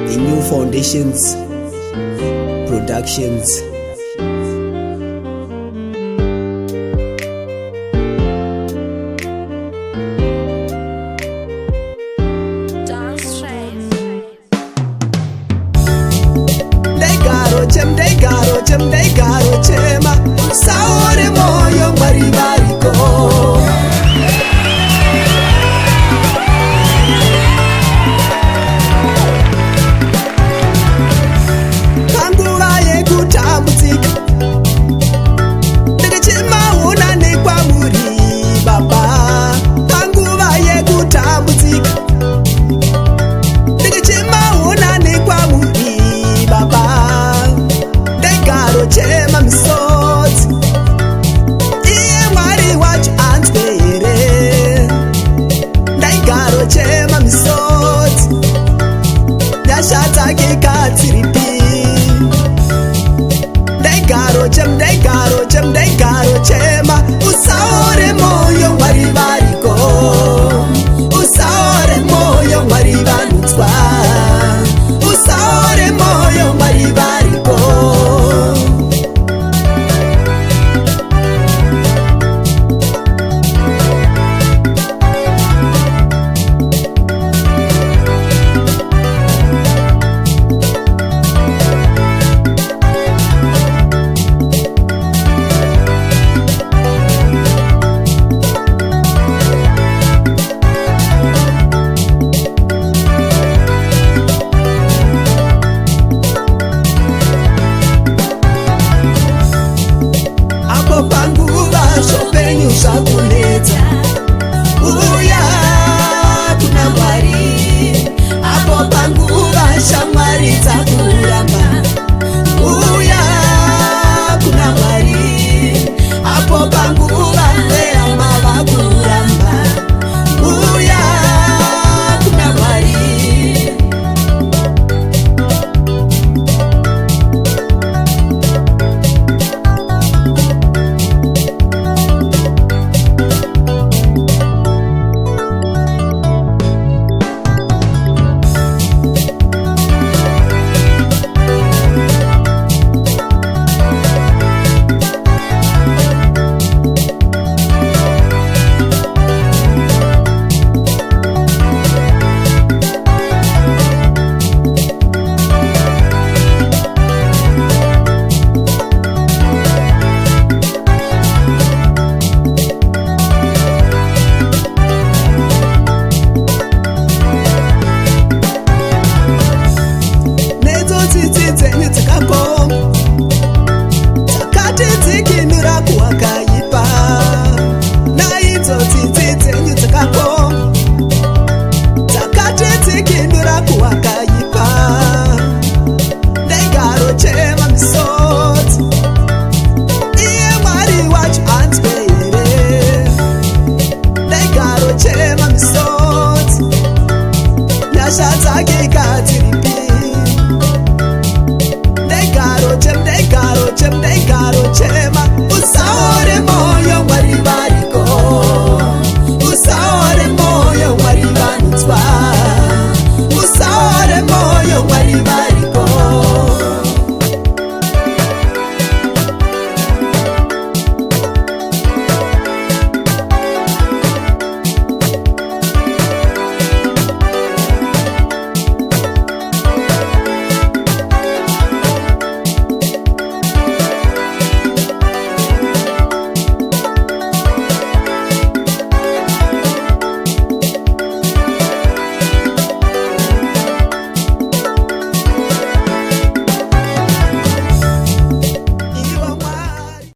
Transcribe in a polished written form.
the New Foundations Productions. Ndegaro chema saore moyo ngwari variko panguva yekutambudzika ndegechemaona nekwamuri baba panguva yekutambudzika ndegechemaona nekwamuri baba chema misodzi iye mwari wacho anzwe here ndaigaro chema misodzi nyasha dzake katsiripi ndaigaro chema usaore moyo mwari variko usaore moyo mwari vanutswa usaore moyo mwari variko zvakunetsa uya kuna Mwari apo panguva shamwari dzakuramba uya kuna Mwari apo panguva vehama vakuramba uya kuna Mwari chema usaore